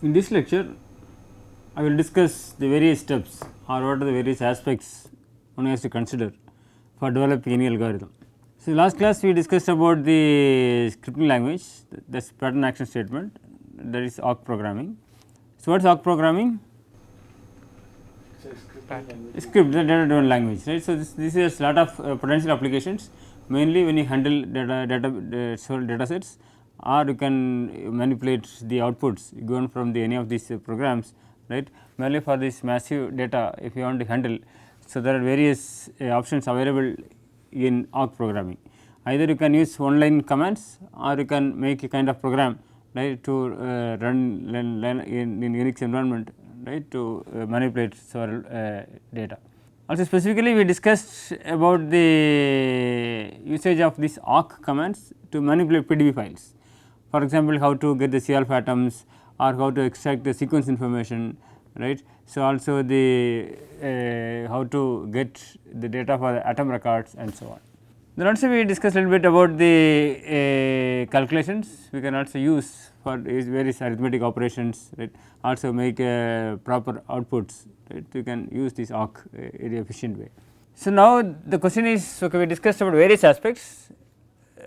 In this lecture, I will discuss the various steps or what are the various aspects one has to consider for developing any algorithm. So, last class we discussed about the scripting language, that is pattern action statement, that is awk programming. So, what is awk programming? Script, the data driven language, right. So, this is a lot of potential applications, mainly when you handle data sets, or you can manipulate the outputs given from any of these programs, right, mainly for this massive data if you want to handle. So, there are various options available in awk programming. Either you can use one line commands, or you can make a kind of program, right, to run in Unix environment, right, to manipulate several data. Also specifically we discussed about the usage of these awk commands to manipulate PDB files. For example, how to get the C alpha atoms, or how to extract the sequence information, right. So, also the how to get the data for the atom records and so on. Then also we discussed a little bit about the calculations we can also use for various arithmetic operations, right, also make proper outputs, right. You can use this awk in an efficient way. So, now the question is, okay, we discussed about various aspects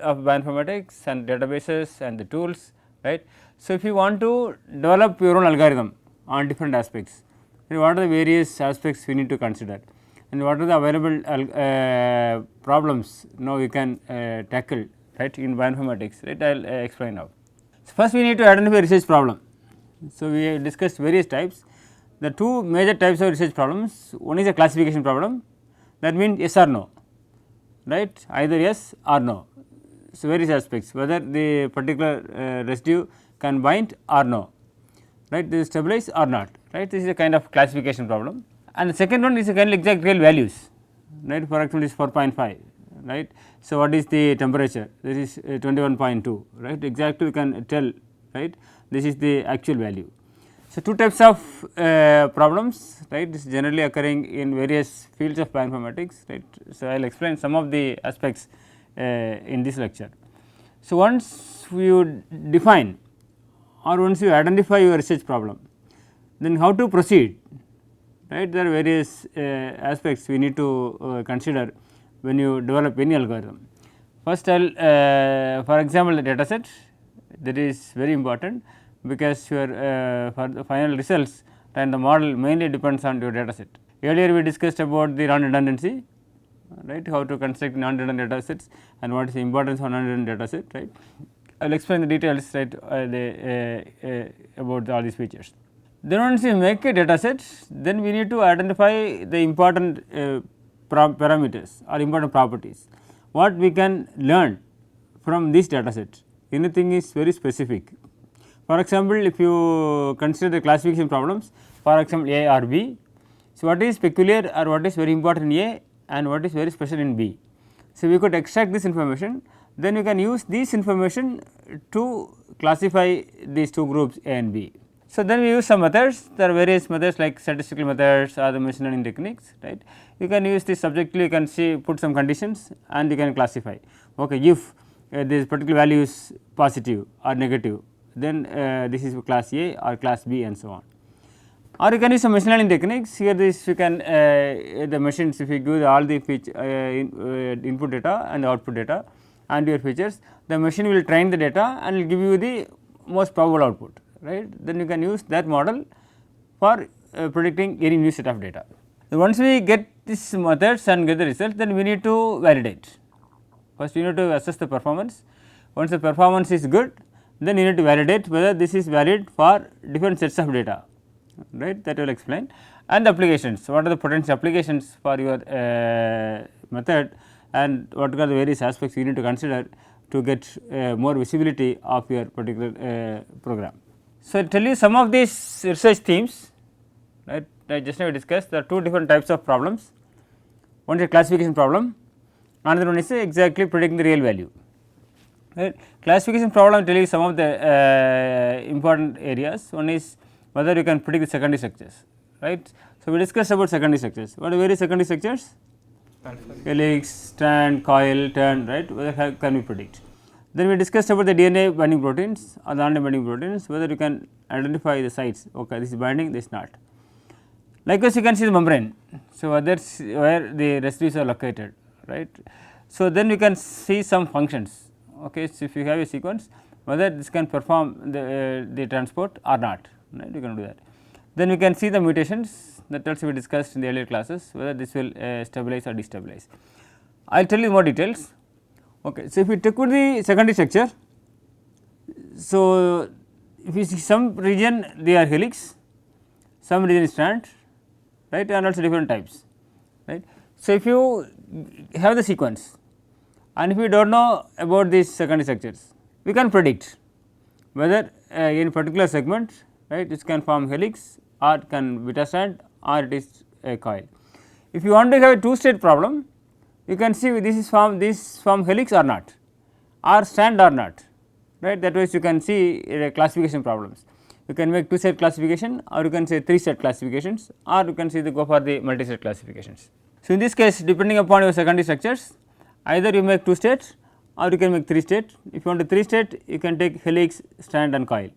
of bioinformatics and databases and the tools, right. So, if you want to develop your own algorithm on different aspects, what are the various aspects we need to consider, and what are the available problems now you can tackle, right, in bioinformatics, right. I will explain now. So, first we need to identify research problem. So, we discussed various types. The two major types of research problems, one is a classification problem, that means yes or no, right, either yes or no. So, various aspects, whether the particular residue can bind or no, right, this is stabilized or not, right, this is a kind of classification problem. And the second one is a kind of exact real values, right, for example, is 4.5, right. So, what is the temperature? This is 21.2, right, exactly we can tell, right, this is the actual value. So, two types of problems, right, this is generally occurring in various fields of bioinformatics, right. So, I will explain some of the aspects in this lecture. So, once you define or once you identify your research problem, then how to proceed, right. There are various aspects we need to consider when you develop any algorithm. First, I will for example, the data set, that is very important, because your for the final results and the model mainly depends on your data set. Earlier we discussed about the non-redundancy, right, how to construct non-redundant data sets and what is the importance of non-redundant data set, right. I will explain the details, right, about all these features. Then once you make a data set, then we need to identify the important parameters or important properties, what we can learn from this data set. Anything is very specific. For example, if you consider the classification problems, for example, A or B, so what is peculiar or what is very important in A and what is very special in B. So, we could extract this information, then you can use this information to classify these two groups A and B. So, then we use some methods, there are various methods like statistical methods or the machine learning techniques, right. You can use this subjectively, you can see put some conditions and you can classify, okay, if this particular value is positive or negative, then this is class A or class B and so on. Or you can use some machine learning techniques, here this you can the machines, if you give all the input data and the output data and your features, the machine will train the data and will give you the most probable output, right. Then you can use that model for predicting any new set of data. So, once we get these methods and get the result, then we need to validate. First we need to assess the performance. Once the performance is good, then you need to validate whether this is valid for different sets of data, right, that will explain. And the applications, what are the potential applications for your method and what are the various aspects you need to consider to get more visibility of your particular program. So, I tell you some of these research themes, right, just now we discussed there are two different types of problems. One is a classification problem, another one is exactly predicting the real value. Right. Classification problem, I tell you some of the important areas. One is whether you can predict the secondary structures, right. So, we discussed about secondary structures. What are various secondary structures? Helix, strand, coil, turn, right, whether can we predict. Then we discussed about the DNA binding proteins or the RNA binding proteins, whether you can identify the sites, okay, this is binding, this is not. Likewise, you can see the membrane. So, others where the residues are located, right. So, then you can see some functions, okay. So, if you have a sequence, whether this can perform the transport or not, right, you can do that. Then we can see the mutations, that also we discussed in the earlier classes, whether this will stabilize or destabilize. I will tell you more details. Okay. So, if we take the secondary structure, so if you see some region they are helix, some region is strand, right, and also different types, right. So, if you have the sequence and if you do not know about these secondary structures, we can predict whether in particular segment, right, it can form helix or it can beta strand or it is a coil. If you want to have a two state problem, you can see this form helix or not, or strand or not, right. That way you can see classification problems. You can make two state classification, or you can say three state classifications, or you can see go for the multi state classifications. So, in this case, depending upon your secondary structures, either you make two states or you can make three state. If you want a three state, you can take helix, strand and coil.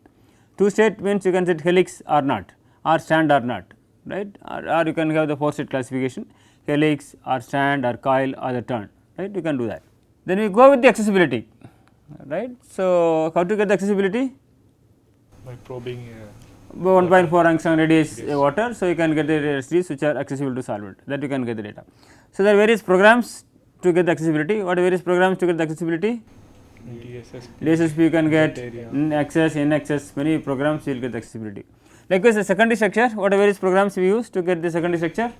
Two state means you can set helix or not, or strand or not, right, or you can have the four state classification, helix or strand or coil or the turn, right, you can do that. Then we go with the accessibility, right. So, how to get the accessibility? By probing 1.4 angstrom radius water. So, you can get the residues which are accessible to solvent, that you can get the data. So, there are various programs to get the accessibility. What are various programs to get the accessibility? DSSP you can get, access, NXS, many programs you will get the accessibility. Likewise, the secondary structure, what are various programs we use to get the secondary structure?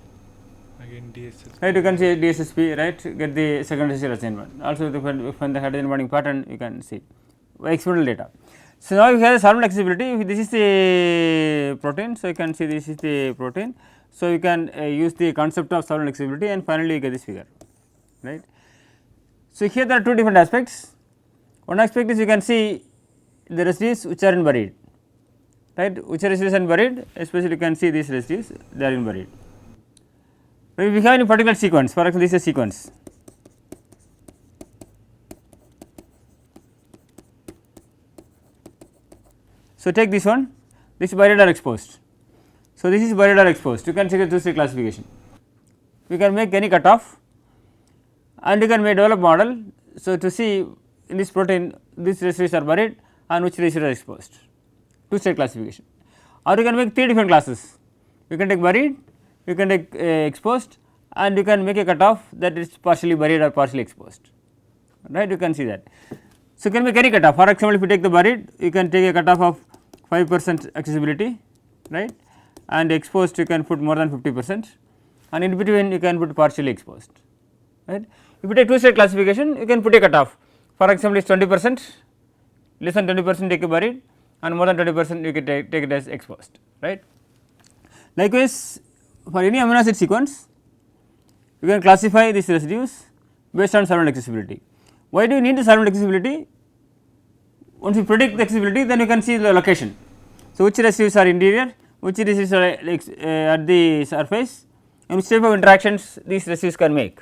Again DSSP. Right, you can see DSSP, right, get the secondary structure assignment. Also, when the hydrogen bonding pattern you can see experimental data. So, now you have the solvent accessibility. This is the protein. So, you can see this is the protein. So, you can use the concept of solvent accessibility and finally, you get this figure, right. So, here there are two different aspects. One aspect is you can see the residues which are in buried, right, which are residues in buried, especially you can see these residues they are in buried. If we have any particular sequence, for example, this is a sequence. So, take this one, this buried or exposed. So, this is buried or exposed, you can see the two-state classification. We can make any cutoff and you can make develop model. So, to see in this protein these residues are buried and which residues are exposed, two-state classification. Or you can make three different classes, you can take buried, you can take exposed, and you can make a cutoff that is partially buried or partially exposed, right, you can see that. So, you can make any cutoff. For example, if you take the buried, you can take a cutoff of 5% accessibility, right, and exposed you can put more than 50%, and in between you can put partially exposed, right. If you take two-state classification, you can put a cutoff. For example, it is 20%, less than 20% take a buried, and more than 20% you can take it as exposed, right. Likewise, for any amino acid sequence, you can classify these residues based on solvent accessibility. Why do you need the solvent accessibility? Once you predict the accessibility, then you can see the location. So, which residues are interior, which residues are at the surface, and which type of interactions these residues can make.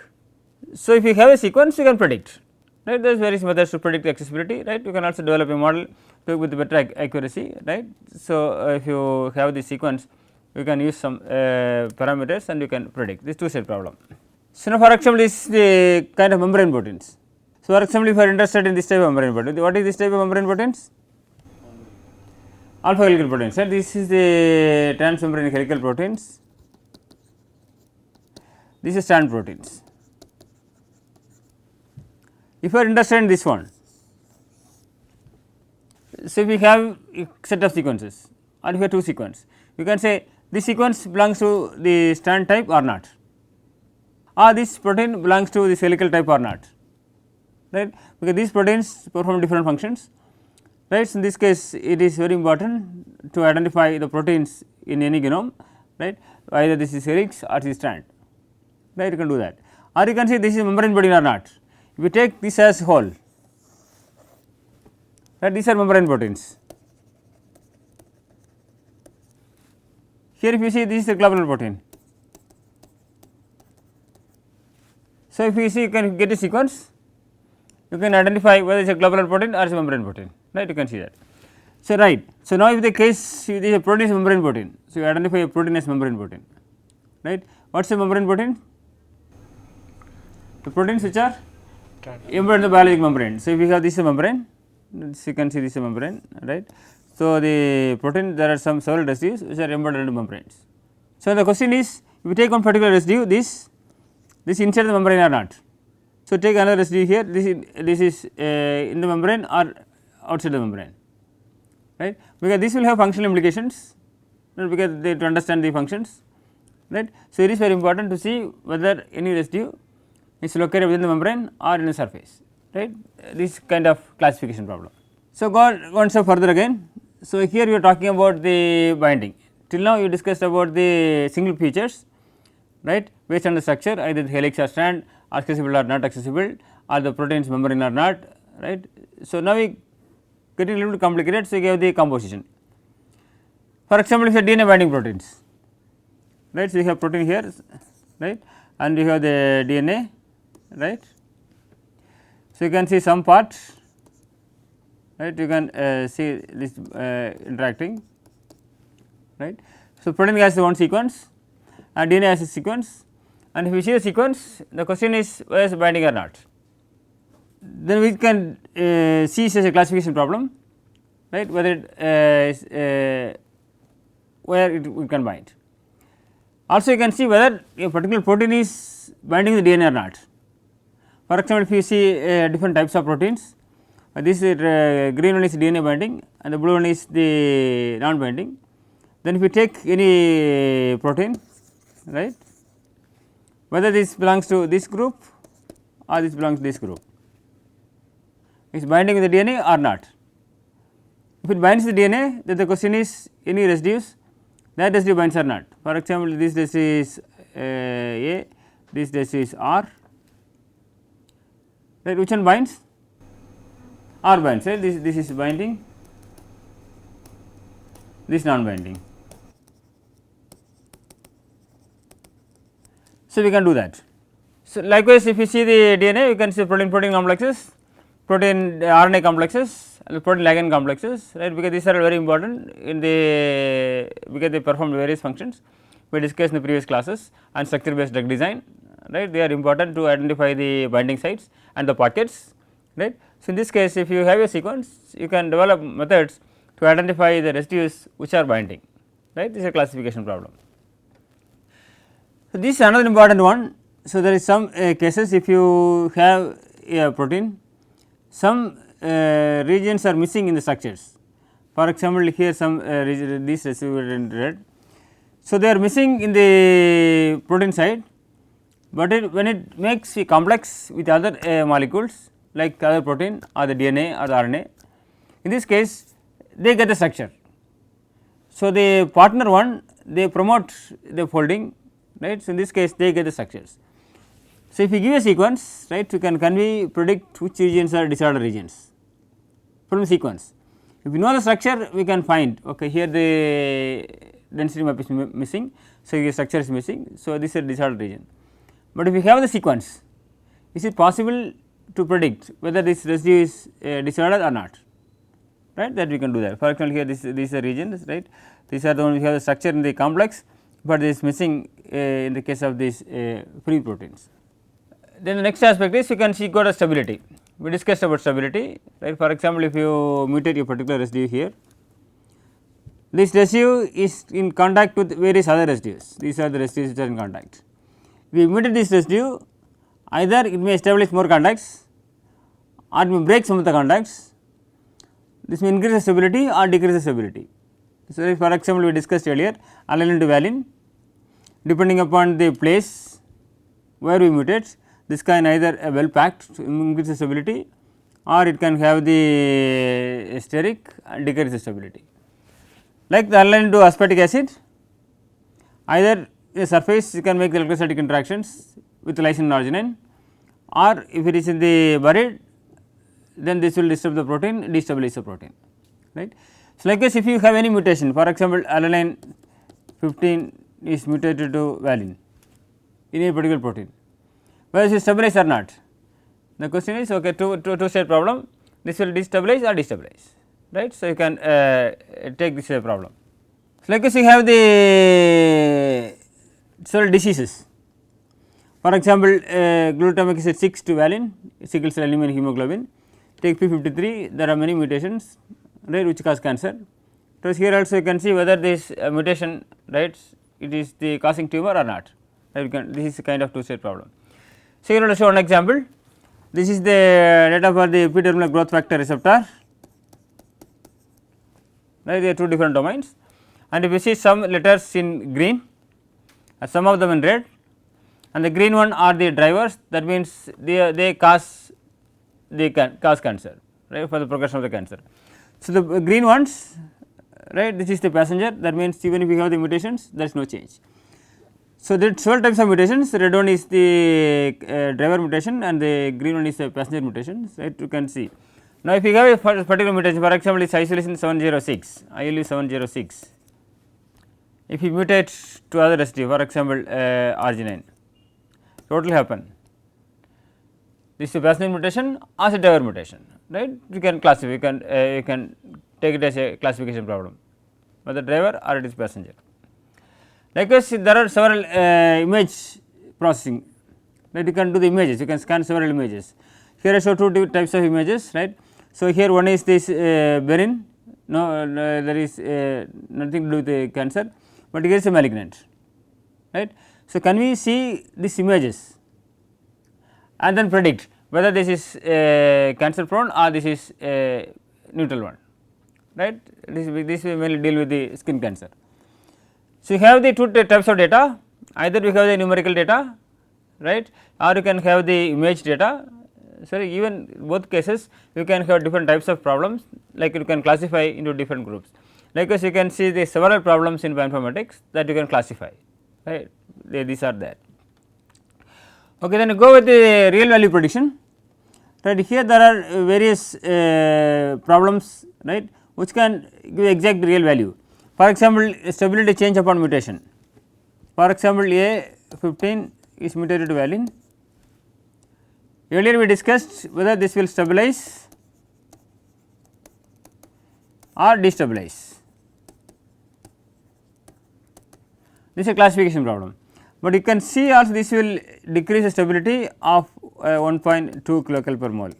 So, if you have a sequence, you can predict, right. There is various methods to predict the accessibility, right. You can also develop a model to with better accuracy, right. So, if you have the sequence, you can use some parameters and you can predict this two-state problem. So, now for example, this is the kind of membrane proteins. So, for example, if you are interested in this type of membrane protein, what is this type of membrane proteins? Alpha helical proteins, right. This is the transmembrane helical proteins, this is strand proteins. If you are interested in this one, so if we have a set of sequences or if you have two sequences, you can say this sequence belongs to the strand type or not, or this protein belongs to the helical type or not, right, because these proteins perform different functions, right. So, in this case it is very important to identify the proteins in any genome, right, either this is helix or this is strand, right, you can do that, or you can say this is membrane protein or not. If you take this as whole, right, these are membrane proteins. Here if you see this is a globular protein. So, if you see you can get a sequence you can identify whether it is a globular protein or it is a membrane protein, right, you can see that. So, right. So, now if the case if the protein is membrane protein, so you identify a protein as membrane protein, right. What is a membrane protein? The proteins which are embedded in the biologic membrane. So, if you have this is a membrane, you can see this is a membrane, right. So, the protein there are several residues which are embedded into membranes. So, the question is if you take one particular residue this inside the membrane or not. So, take another residue here this is in the membrane or outside the membrane, right, because this will have functional implications, right, because they to understand the functions, right. So, it is very important to see whether any residue is located within the membrane or in the surface, right, this kind of classification problem. So, go one step further again. So, here we are talking about the binding. Till now you discussed about the single features, right, based on the structure either the helix or strand accessible or not accessible or the proteins membrane or not, right. So, now we getting a little bit complicated. So, we have the composition. For example, if you have DNA binding proteins, right. So, you have protein here, right, and you have the DNA, right. So, you can see some part, right, you can see this interacting, right. So, protein has one sequence and DNA has a sequence, and if you see the sequence the question is whether it is binding or not. Then we can see it as a classification problem, right, whether it is where it can bind. Also you can see whether a particular protein is binding the DNA or not. For example, if you see different types of proteins, this green one is DNA binding and the blue one is the non binding. Then if you take any protein, right, whether this belongs to this group or this belongs to this group, is binding with the DNA or not. If it binds the DNA, then the question is any residues that residue binds or not. For example, this residue is A, this residue is R, right, which one binds? R binds, right, this is binding, this non binding. So, we can do that. So, likewise if you see the DNA you can see protein complexes, protein RNA complexes and protein ligand complexes, right, because these are very important in the because they perform various functions we discussed in the previous classes and structure based drug design, right, they are important to identify the binding sites and the pockets, right. So, in this case if you have a sequence you can develop methods to identify the residues which are binding, right, this is a classification problem. So, this is another important one. So, there is some cases if you have a protein, some regions are missing in the structures. For example, here some these residues in red. So, they are missing in the protein side, but when it makes a complex with other molecules like other protein or the DNA or the RNA, in this case they get the structure. So, the partner one they promote the folding, right. So, in this case they get the structures. So, if you give a sequence, right, you can predict which regions are disordered regions from the sequence. If you know the structure we can find okay here the density map is missing. So, your structure is missing. So, this is a disordered region, but if you have the sequence is it possible to predict whether this residue is disordered or not, right, that we can do that. For example, here these are regions, right, these are the ones we have the structure in the complex, but this is missing in the case of these free proteins. Then the next aspect is you can see got a stability. We discussed about stability, right. For example, if you mutate a particular residue here, this residue is in contact with various other residues, these are the residues which are in contact. If you mutate this residue, either it may establish more contacts or it may break some of the contacts, this may increase the stability or decrease the stability. So, for example, we discussed earlier alanine to valine, depending upon the place where we mutate, this can either well packed to increase the stability or it can have the steric and decrease the stability. Like the alanine to aspartic acid, either the surface you can make the electrostatic interactions with lysine and arginine, or if it is in the buried then this will disturb the protein, destabilize the protein, right. So, likewise if you have any mutation, for example, alanine 15 is mutated to valine in a particular protein, whether it is stabilized or not, The question is okay, two state problem, this will destabilize or destabilize, right. So, you can take this as a problem. So, like you have the several diseases. For example, glutamic acid 6 to valine, sickle cell anemia, hemoglobin. Take p53, there are many mutations, right, which cause cancer. So, here also you can see whether this mutation, right, it is the causing tumor or not. Right, this is a kind of two state problem. So, here let us show one example. This is the data for the epidermal growth factor receptor, right, there are two different domains, and if you see some letters in green, some of them in red, and the green one are the drivers, that means they cause cancer, right, for the progression of the cancer. So, the green ones, right, this is the passenger, that means even if you have the mutations, there is no change. So, there are several types of mutations, the red one is the driver mutation and the green one is the passenger mutation, right, you can see. Now, if you have a particular mutation, for example, is isolation 706, ILU 706, if you mutate to other residue, for example, arginine, what will happen? This is a passenger mutation or a driver mutation, right, you can classify, you can take it as a classification problem, whether driver or it is passenger. Likewise, there are several image processing, right, you can do the images, you can scan several images. Here I show two types of images, right. So, here one is this benign, there is nothing to do with the cancer, but here is a malignant, right. So, can we see these images and then predict whether this is cancer prone or this is a neutral one, right. This will mainly deal with the skin cancer. So, you have the two types of data, either we have the numerical data, right, or you can have the image data. So, even both cases you can have different types of problems, like you can classify into different groups. Likewise, you can see the several problems in bioinformatics that you can classify, right, these are there. Okay, then you go with the real value prediction, right. Here there are various problems, right, which can give exact real value. For example, stability change upon mutation. For example, A15 is mutated to valine. Earlier we discussed whether this will stabilize or destabilize. This is a classification problem, but you can see also this will decrease the stability of 1.2 kilocalorie per mole.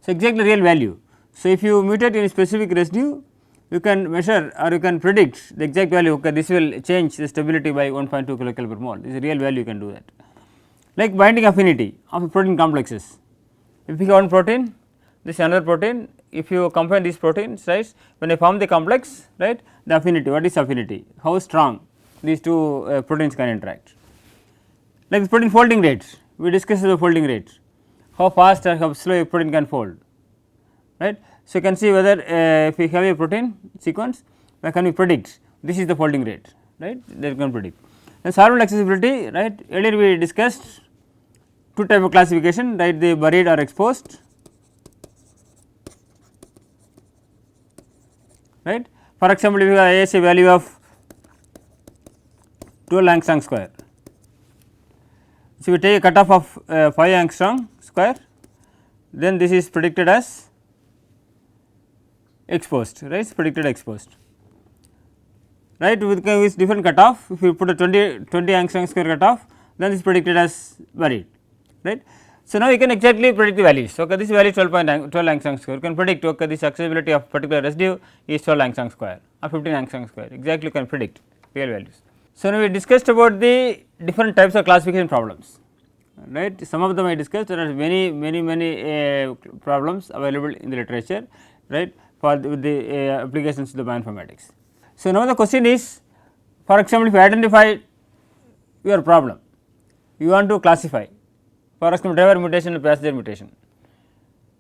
So, exactly real value. So, if you mutate in a specific residue, you can measure or you can predict the exact value, okay, this will change the stability by 1.2 kilocalorie per mole, this is a real value, you can do that. Like binding affinity of protein complexes, if you have one protein, this is another protein, if you combine these proteins, right, when they form the complex, right, the affinity, what is affinity, how strong these two proteins can interact. Like the protein folding rate, we discussed the folding rate, how fast or how slow a protein can fold, right. So, you can see whether if we have a protein sequence, where can we predict this is the folding rate, right, that you can predict. And solvent accessibility, right, earlier we discussed two type of classification, right, the buried or exposed, right. For example, if you have ASA value of 12 angstrom square, so we take a cutoff of 5 angstrom square, then this is predicted as exposed, right, predicted exposed, right, with different cutoff. If you put a 20 angstrom square cutoff, then this is predicted as buried, right. So, now you can exactly predict the values, okay, this value is 12 angstrom square, you can predict, okay, this accessibility of particular residue is 12 angstrom square or 15 angstrom square, exactly you can predict real values. So, now we discussed about the different types of classification problems, right, some of them I discussed, there are many problems available in the literature, right, for the applications of the bioinformatics. So, now the question is, for example, if you identify your problem, you want to classify, for example, driver mutation and passenger mutation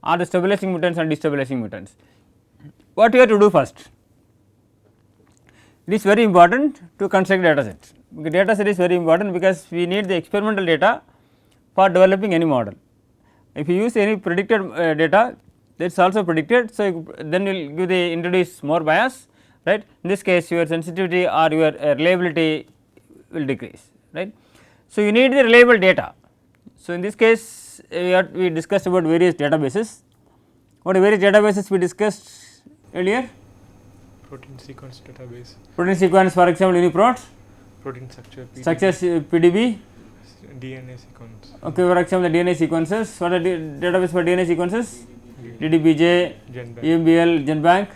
or the stabilizing mutants and destabilizing mutants, what you have to do first? It is very important to construct data set. Data set is very important because we need the experimental data for developing any model. If you use any predicted data, that is also predicted. So, then you will give the introduce more bias, right. In this case your sensitivity or your reliability will decrease, right. So, you need the reliable data. So, in this case we discussed about various databases. What are various databases we discussed earlier? Protein sequence database, Protein sequence, for example, UniProt, protein structure, PDB, structures PDB. DNA sequence, Okay, for example, the DNA sequences. What are the database for DNA sequences? DDBJ, GenBank, EMBL, GenBank,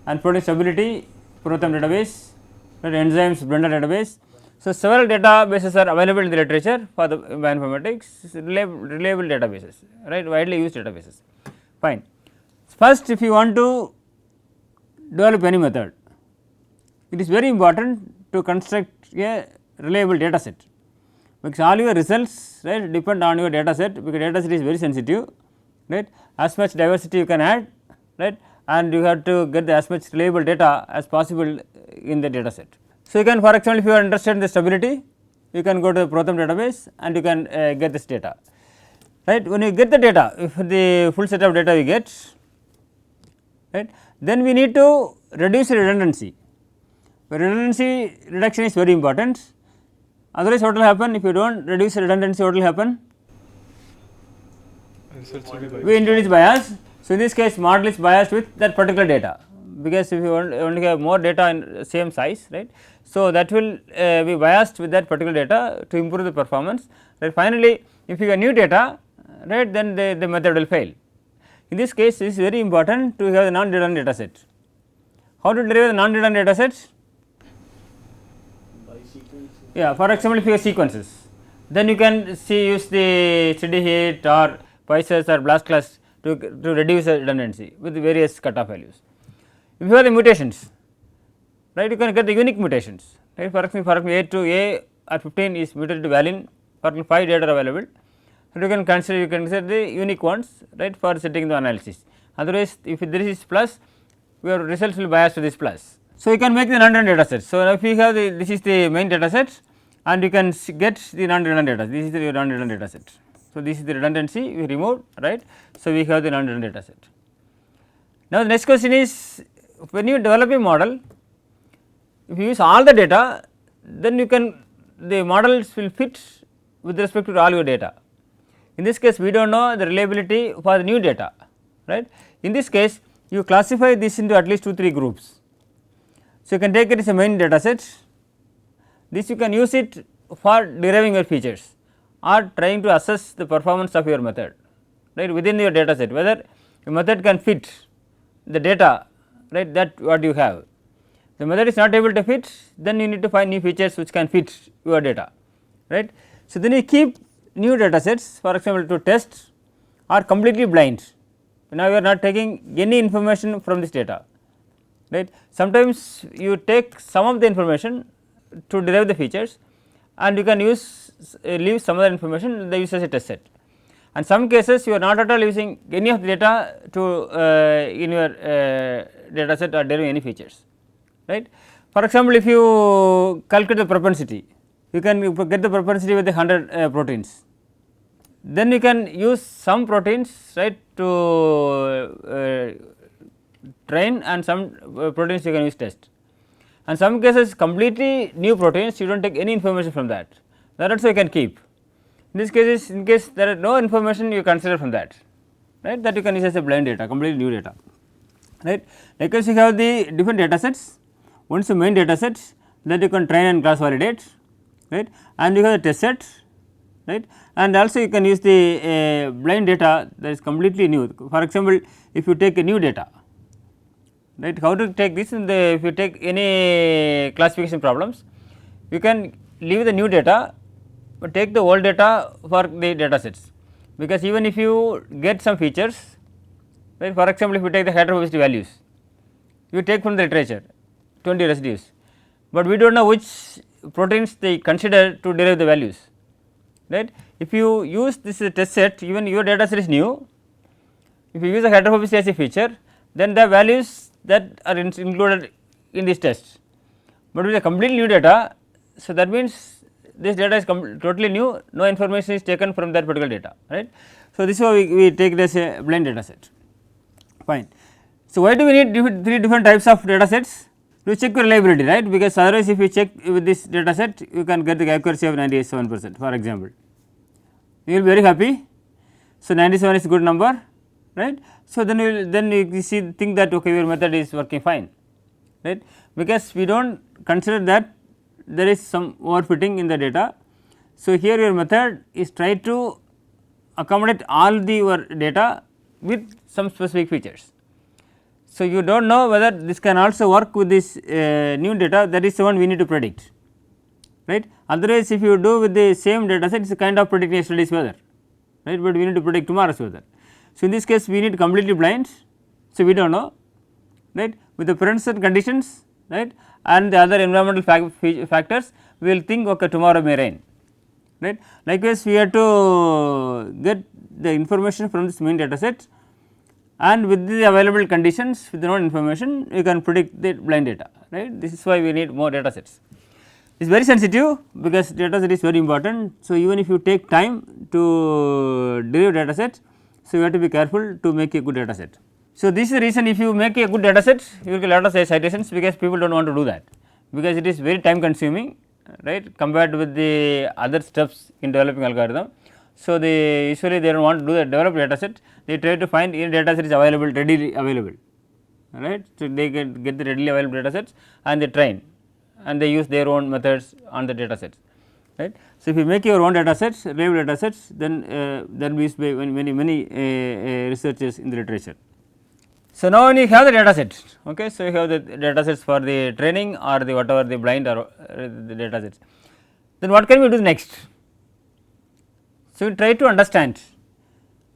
and protein stability, Protein database, right, enzymes, Blender database. So, several databases are available in the literature for the bioinformatics, reliable databases, right, widely used databases. Fine. First, if you want to develop any method, it is very important to construct a reliable data set, because all your results, right, depend on your data set, because data set is very sensitive, right, as much diversity you can add, right, and you have to get as much reliable data as possible in the data set. So, you can, for example, if you are interested in the stability, you can go to the Protein database and you can get this data, right. When you get the data, if the full set of data you get, right, then we need to reduce the redundancy. Redundancy reduction is very important, otherwise what will happen if you do not reduce the redundancy, what will happen? results will be biased. We introduce bias. So, in this case model is biased with that particular data, because if you only have more data in same size, right. So, that will be biased with that particular data to improve the performance, right. Finally, if you have new data, right, then the method will fail. In this case, it is very important to have the non-redundant data set. How to derive the non-redundant data set? Yeah, for example, if you have sequences, then you can use the steady hit or Pisces or blast class to reduce the redundancy with various cutoff values. If you have the mutations, right, you can get the unique mutations, right. For example, A to A or 15 is mutated to valine, for example, 5 data are available, so you can consider the unique ones, right, for setting the analysis. Otherwise, if this is plus, your results will bias to this plus. So, you can make the non-redundant data set. So, if you have this is the main data set and you can get the non-redundant data, this is the non-redundant data set. So, this is the redundancy we removed, right. So, we have the non-redundant data set. Now, the next question is, when you develop a model, if you use all the data, then you can, the models will fit with respect to all your data. In this case, we do not know the reliability for the new data, right. In this case, you classify this into at least 2-3 groups. So, you can take it as a main data set, this you can use it for deriving your features or trying to assess the performance of your method, right, within your data set, whether your method can fit the data, right, that what you have. The method is not able to fit, then you need to find new features which can fit your data, right. So, then you keep new data sets, for example, to test or completely blind. Now, you are not taking any information from this data, right. Sometimes you take some of the information to derive the features and you can use leave some other information, they use as a test set, and some cases you are not at all using any of the data to in your data set or deriving any features, right. For example, if you calculate the propensity, you can get the propensity with the 100 proteins, then you can use some proteins, right, to train, and some proteins you can use test, and some cases completely new proteins you do not take any information from that also you can keep. In this case, in case there is no information you consider from that, right, that you can use as a blind data, completely new data, right. Likewise, you have the different data sets, once the main data sets that you can train and cross validate, right, and you have the test set, right, and also you can use the blind data that is completely new. For example, if you take a new data, right, how to take this in the, if you take any classification problems, you can leave the new data, but take the old data for the data sets, because even if you get some features, right, for example, if you take the heterogeneity values, you take from the literature 20 residues, but we do not know which proteins they consider to derive the values, right. If you use this test set, even your data set is new, if you use the heterogeneity as a feature, then the values that are included in this test, but with a completely new data. So, that means this data is totally new, no information is taken from that particular data, right. So, this is how we take it as a blind data set, fine. So, why do we need 3 different types of data sets? to check reliability, right, because otherwise if you check with this data set you can get the accuracy of 97% for example, you will be very happy. So, 97 is a good number, right. So, then you see think that okay your method is working fine, right, because we do not consider that there is some overfitting in the data. So, here your method is try to accommodate all the your data with some specific features. So, you do not know whether this can also work with this new data, that is the one we need to predict, right. Otherwise, if you do with the same data set it is a kind of predicting yesterday's weather, right, but we need to predict tomorrow's weather. So, in this case we need completely blind. So, we do not know, right, with the present set conditions, right, and the other environmental factors we will think okay tomorrow may rain, right. Likewise, we have to get the information from this main data set, and with the available conditions with the known information you can predict the blind data, right. This is why we need more data sets. It is very sensitive because data set is very important. So, even if you take time to derive data set, so you have to be careful to make a good data set. So, this is the reason if you make a good data set you will get a lot of citations, because people do not want to do that, because it is very time consuming, right, compared with the other steps in developing algorithm. So, they usually they do not want to do the develop data set, they try to find any data set is available readily available, right. So, they get the readily available data sets and they train and they use their own methods on the data sets, right. So, if you make your own data sets, reliable data sets, then that is by many researchers in the literature. So, now when you have the data set, okay, so you have the data sets for the training or the whatever the blind or the data sets, then what can we do next? So, you try to understand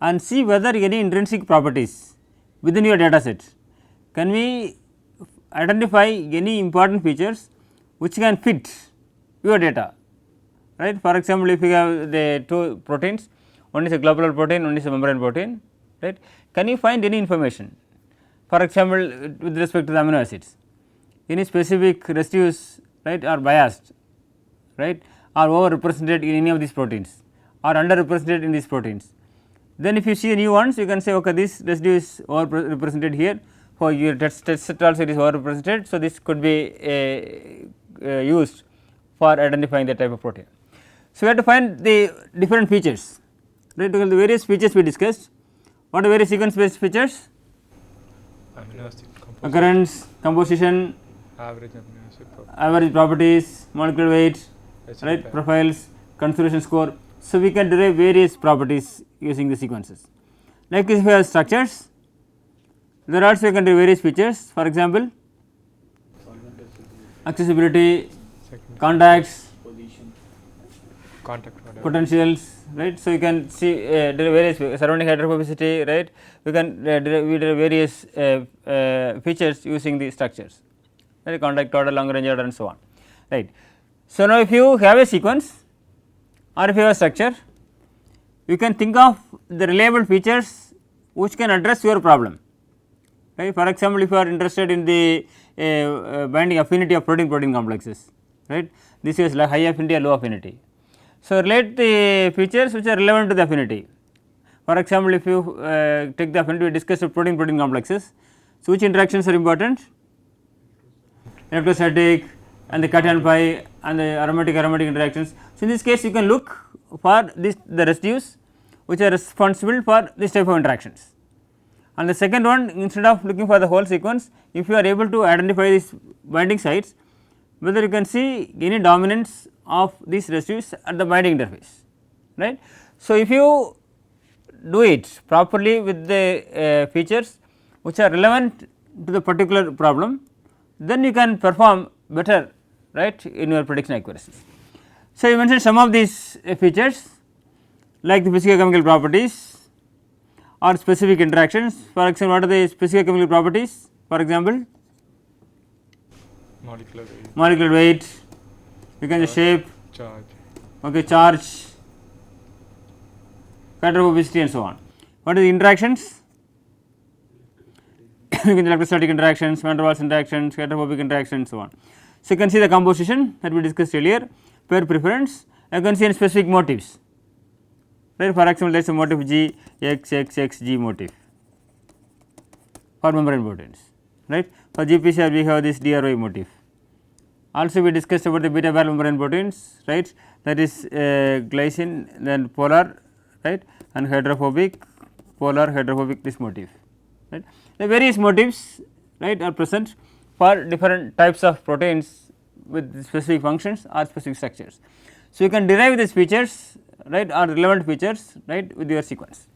and see whether any intrinsic properties within your data set, can we identify any important features which can fit your data, right. For example, if you have the two proteins, one is a globular protein, one is a membrane protein, right, can you find any information, for example, with respect to the amino acids, any specific residues, right, are biased, right, are over represented in any of these proteins or under represented in these proteins. Then if you see new ones you can say okay this residue is over represented here, for your test set also it is over represented. So, this could be used for identifying the type of protein. So, we have to find the different features, right, because the various features we discussed. What are various sequence based features? Amino acid composition, Occurrence, composition, average amino acid property, average properties, molecular weight, right, pair. profiles, conservation score. So, we can derive various properties using the sequences. Like if we have structures, there also we can derive various features, for example, accessibility, second contacts, contact order, potentials, right. So, you can see derive various surrounding hydrophobicity, right, we can derive various features using the structures, right, contact order, long range order and so on, right. So, now if you have a sequence or if you have a structure, you can think of the reliable features which can address your problem, right. For example, if you are interested in the binding affinity of protein complexes, right, this is like high affinity or low affinity. So, relate the features which are relevant to the affinity. For example, if you take the affinity we discussed of protein complexes, so which interactions are important? Electrostatic and the cation pi and the aromatic interactions. So, in this case you can look for the residues which are responsible for this type of interactions. And the second one, instead of looking for the whole sequence, if you are able to identify these binding sites, whether you can see any dominance of these residues at the binding interface, right. So, if you do it properly with the features which are relevant to the particular problem, then you can perform better, right, in your prediction accuracy. So, you mentioned some of these features like the physicochemical properties or specific interactions. For example, what are the physicochemical properties? For example, molecular weight, you can just shape, charge, okay, charge, hydrophobicity and so on. What are the interactions? You can electrostatic interactions, van der Waals interactions, hydrophobic interactions, so on. So, you can see the composition that we discussed earlier, pair preference, you can see any specific motifs, right. For example, there is a motif G, X, G motif for membrane proteins, right. For GPCR we have this DRY motif. Also we discussed about the beta barrel membrane proteins, right, that is glycine, then polar, right, and hydrophobic, polar hydrophobic, this motif, right. The various motifs, right, are present for different types of proteins with specific functions or specific structures. So, you can derive these features, right, or relevant features, right, with your sequence.